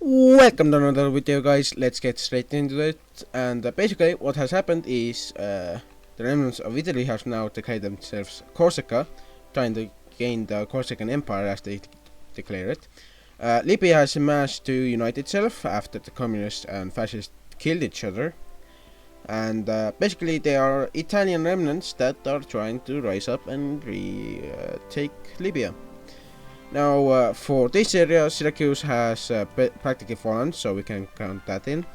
Welcome to another video, guys. Let's get straight into it. And basically what has happened is the remnants of Italy have now declared themselves Corsica, trying to gain the Corsican Empire as they declare it. Libya has managed to unite itself after the communists and fascists killed each other. And basically they are Italian remnants that are trying to rise up and take Libya. Now, for this area, Syracuse has practically fallen, so we can count that in.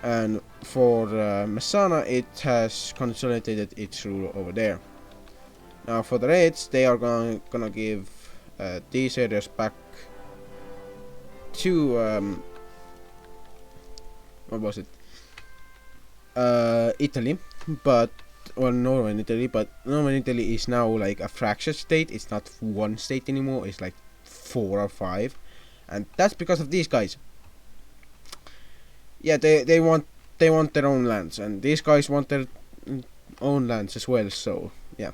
And for Messana, it has consolidated its rule over there. Now, for the Reds, they are gonna give these areas back to what was it? Italy, but Northern Italy, but Northern Italy is now like a fractured state. It's not one state anymore. It's like 4 or 5, and that's because of these guys. Yeah, they want their own lands, and these guys want their own lands as well. So yeah,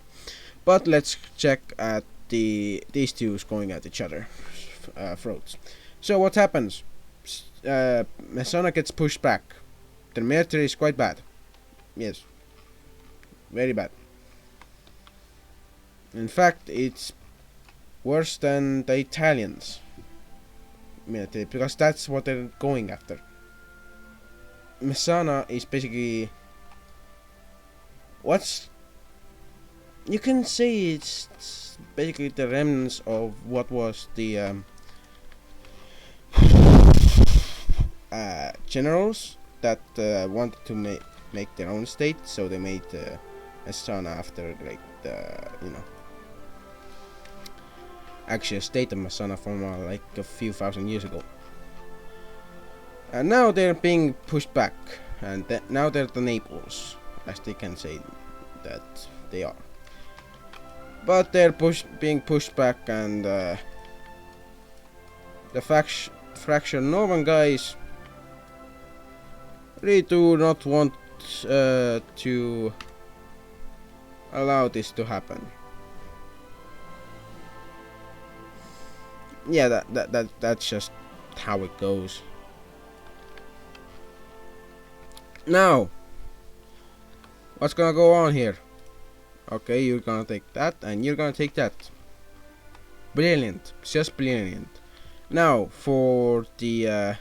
but let's check at these two going at each other throats. So what happens? Messana gets pushed back. The military is quite bad. Yes. Very bad. In fact, it's worse than the Italians military, because that's what they're going after. Messana is basically you can say it's basically the remnants of what was the generals that wanted to make their own state, so they made Messana after like actually a state of Messana from like a few thousand years ago. And now they're being pushed back, and now they're the Naples, as they can say that they are. But they're being pushed back, and the fractured northern guys really do not want to allow this to happen. Yeah, that's just how it goes. Now, what's gonna go on here? Okay, you're gonna take that, and you're gonna take that. Brilliant, just brilliant. Now, for the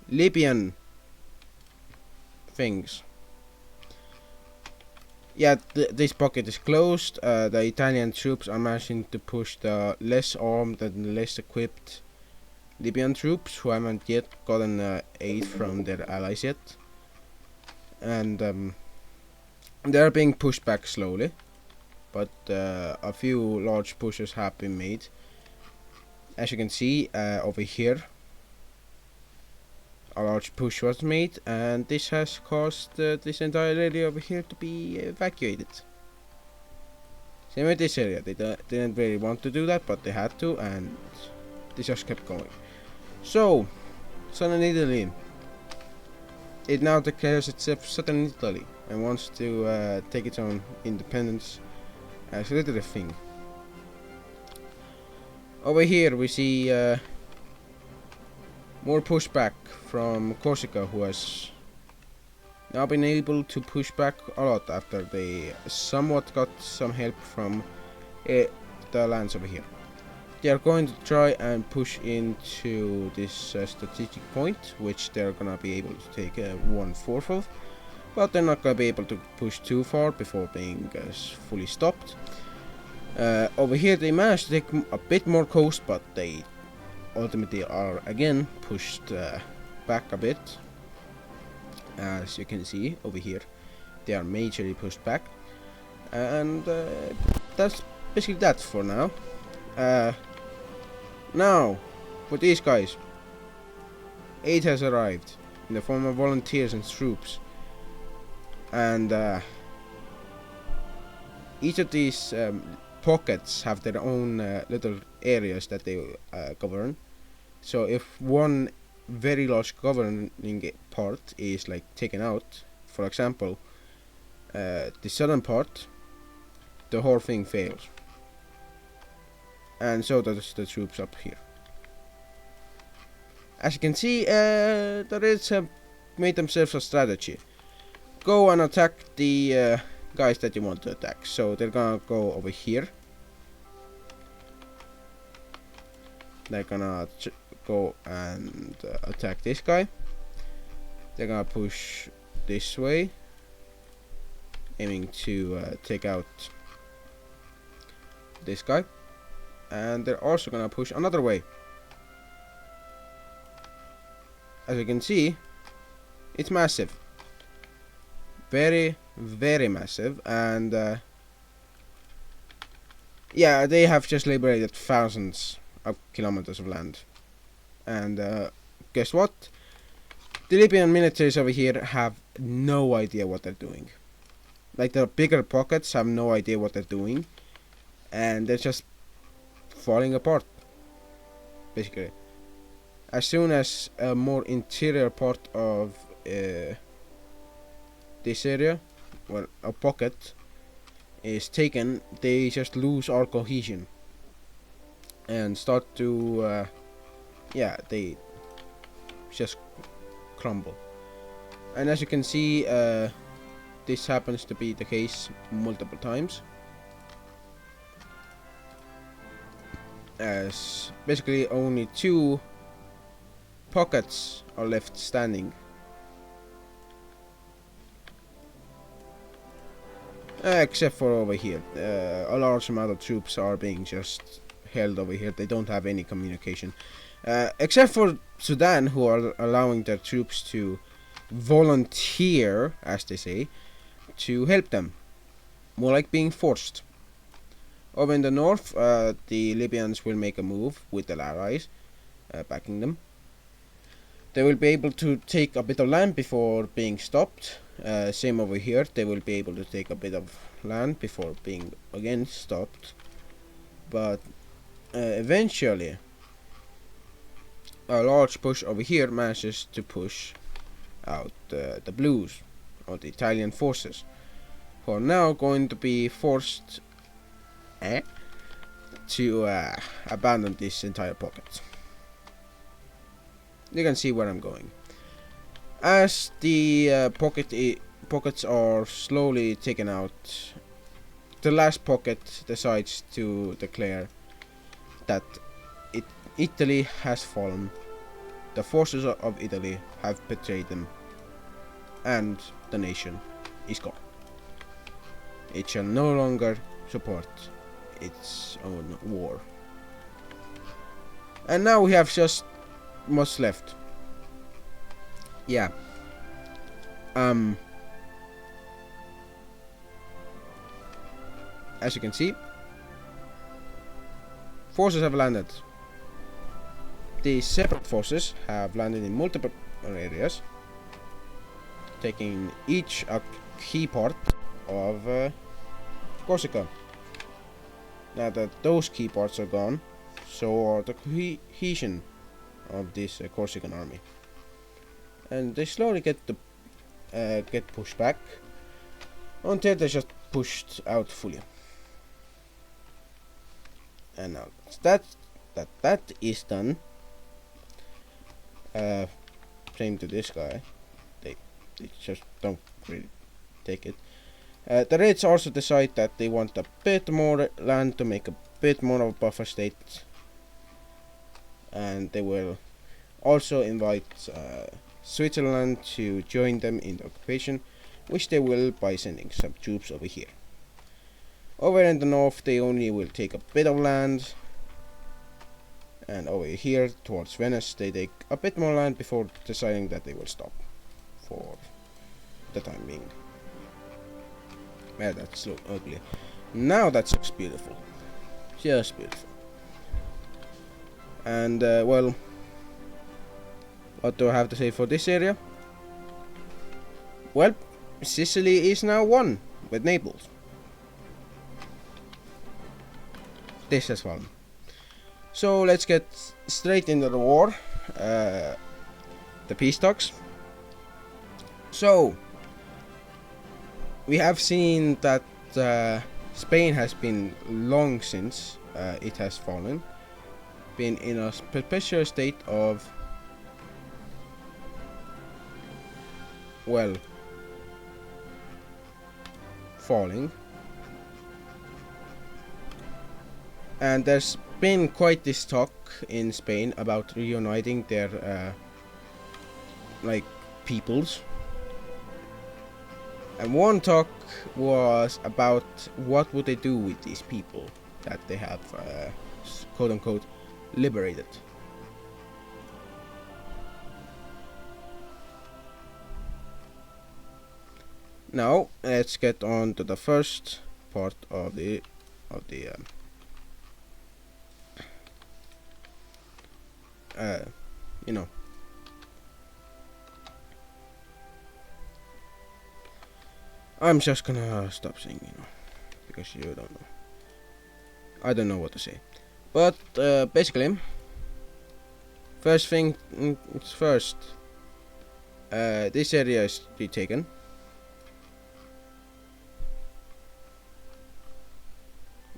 Libyan things. Yeah, this pocket is closed. The Italian troops are managing to push the less armed and less equipped Libyan troops, who haven't yet gotten aid from their allies yet. And they are being pushed back slowly, but a few large pushes have been made. As you can see over here, a large push was made, and this has caused this entire area over here to be evacuated. Same with this area. They didn't really want to do that, but they had to, and they just kept going. So, Southern Italy, it now declares itself Southern Italy and wants to take its own independence as a little thing. Over here we see more pushback from Corsica, who has now been able to push back a lot after they somewhat got some help from the lands over here. They are going to try and push into this strategic point, which they're gonna be able to take 1/4 of, but they're not gonna be able to push too far before being fully stopped. Over here they managed to take a bit more coast, but they ultimately are again pushed back a bit. As you can see over here, they are majorly pushed back, and that's basically that for now. Now, for these guys, aid has arrived in the form of volunteers and troops, and each of these pockets have their own little areas that they govern. So if one very large governing part is like taken out, for example, the southern part, the whole thing fails. And so does the troops up here. As you can see, the Reds have made themselves a strategy. Go and attack the guys that you want to attack. So they're gonna go over here. They're gonna go and attack this guy. They're gonna push this way, aiming to take out this guy. And they're also gonna push another way. As you can see, it's massive. Very, very massive. And yeah, they have just liberated thousands of kilometers of land. And guess what? The Libyan militaries over here have no idea what they're doing. Like, the bigger pockets have no idea what they're doing. And they're just falling apart, basically. As soon as a more interior part of this area, well, a pocket, is taken, they just lose all cohesion and start to, yeah, they just crumble. And as you can see, this happens to be the case multiple times, as basically only 2 pockets are left standing. Except for over here. A large amount of troops are being just held over here. They don't have any communication. Except for Sudan, who are allowing their troops to volunteer, as they say, to help them. More like being forced. Over in the north, the Libyans will make a move with their allies, backing them. They will be able to take a bit of land before being stopped. Same over here, they will be able to take a bit of land before being again stopped. But eventually, a large push over here manages to push out the blues, or the Italian forces, who are now going to be forced to abandon this entire pocket. You can see where I'm going. As the pockets are slowly taken out, the last pocket decides to declare that Italy has fallen. The forces of Italy have betrayed them, and the nation is gone. It shall no longer support its own war. And now we have just what's left. Yeah. As you can see, forces have landed. The separate forces have landed in multiple areas, taking each a key part of Corsica. Now that those key parts are gone, so are the cohesion of this Corsican army, and they slowly get pushed back until they're just pushed out fully. And now that is done, same to this guy, they just don't really take it. The Reds also decide that they want a bit more land to make a bit more of a buffer state, and they will also invite Switzerland to join them in the occupation, which they will by sending some troops over here. Over in the north, they only will take a bit of land, and over here towards Venice they take a bit more land before deciding that they will stop for the time being. Yeah, that's so ugly. Now that looks beautiful, just beautiful. And well, what do I have to say for this area? Well, Sicily is now won with Naples. This has fallen. So let's get straight into the war, the peace talks. So we have seen that Spain has been long since it has fallen, been in a perpetual state of well, falling. And there's been quite this talk in Spain about reuniting their like peoples. And one talk was about what would they do with these people that they have quote unquote liberated. Now let's get on to the first part of the you know, I'm just gonna stop saying because you don't know. I don't know what to say. But basically, first thing first, this area is retaken.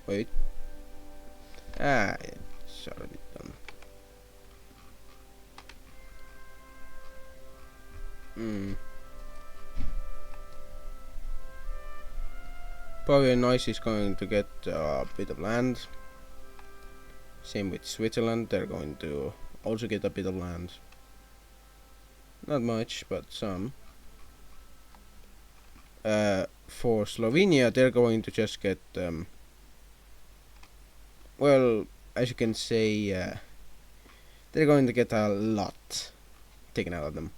Wait. It's already done. Probably Nice is going to get a bit of land. Same with Switzerland, they're going to also get a bit of land. Not much, but some. For Slovenia, they're going to just get well, as you can say, they're going to get a lot taken out of them.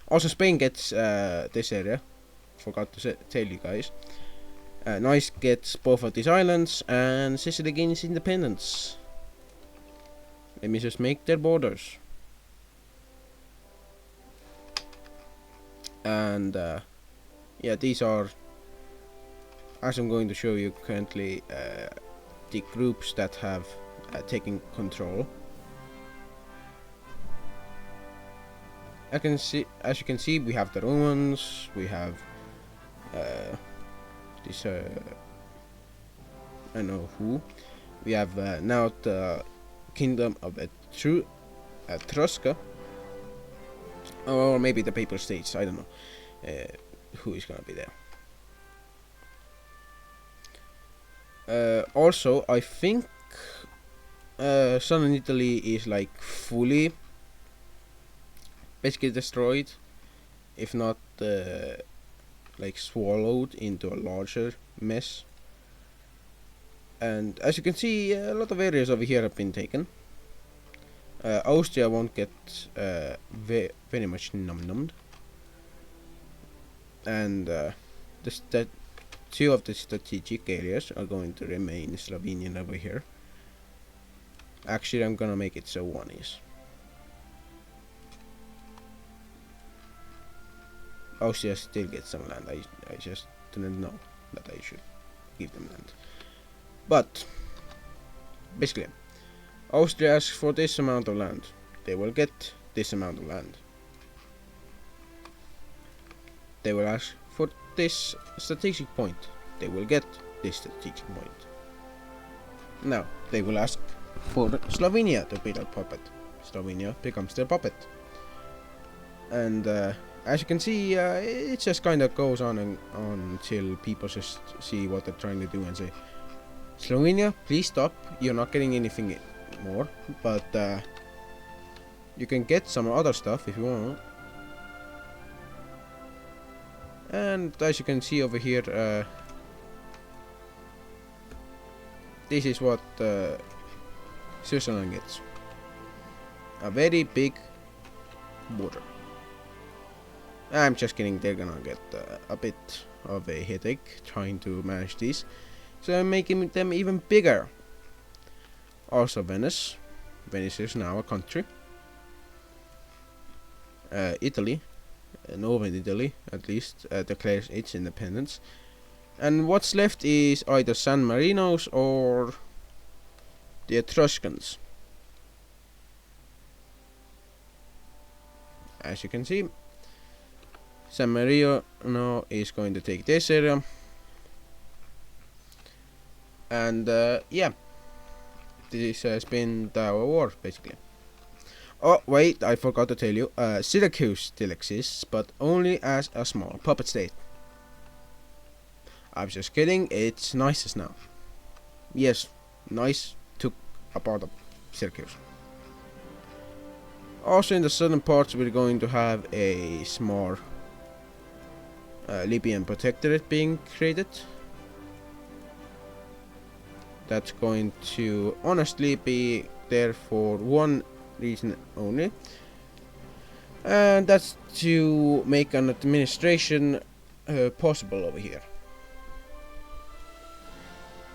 Also, Spain gets this area. Forgot to tell you guys. Nice gets both of these islands, and Sicily gains independence. Let me just make their borders. And yeah, these are, as I'm going to show you currently, the groups that have taken control. As you can see, we have the Romans, we have this I don't know who. We have now the Kingdom of Etrusca, or maybe the Papal States. I don't know who is gonna be there. Also, I think southern Italy is like fully basically destroyed, if not like swallowed into a larger mess. And as you can see, a lot of areas over here have been taken. Austria won't get very much nummed, and two of the strategic areas are going to remain Slovenian over here. Actually, I'm gonna make it so one is. Austria still gets some land. I just didn't know that I should give them land. But basically, Austria asks for this amount of land. They will get this amount of land. They will ask for this strategic point. They will get this strategic point. Now, they will ask for Slovenia to be their puppet. Slovenia becomes their puppet. And as you can see, it just kind of goes on and on until people just see what they're trying to do and say, Slovenia, please stop. You're not getting anything more, but you can get some other stuff if you want. And as you can see over here, this is what Switzerland gets. A very big border. I'm just kidding, they're gonna get a bit of a headache trying to manage this. So I'm making them even bigger. Also Venice. Venice is now a country. Italy, Northern Italy at least, declares its independence. And what's left is either San Marinos or the Etruscans. As you can see, San Marino is going to take this area. And yeah, this has been our war basically. Oh wait, I forgot to tell you, Syracuse still exists, but only as a small puppet state. I'm just kidding, it's Nice's now. Yes, Nice took a part of Syracuse. Also in the southern parts we're going to have a small Libyan protectorate being created. That's going to honestly be there for one reason only, and that's to make an administration possible over here.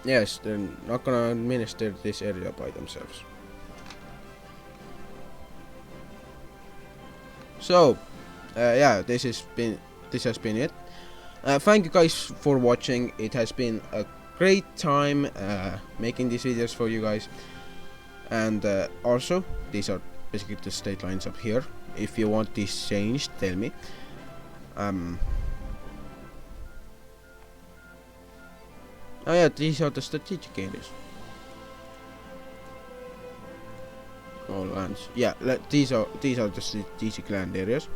Yes, they're not gonna administer this area by themselves. So, yeah, this has been it. Thank you guys for watching. It has been a great time making these videos for you guys. And also, these are basically the state lines up here. If you want this changed, tell me. Oh yeah, these are the strategic areas. All lands. Yeah, these are the strategic land areas.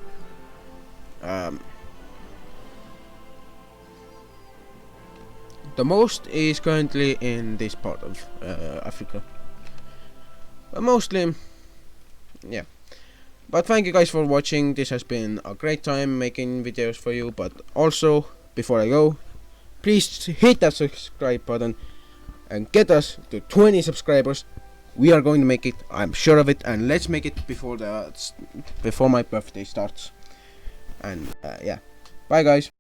The most is currently in this part of Africa. But mostly, yeah. But thank you guys for watching. This has been a great time making videos for you. But also, before I go, please hit that subscribe button and get us to 20 subscribers. We are going to make it, I'm sure of it, and let's make it before my birthday starts. And yeah, bye guys.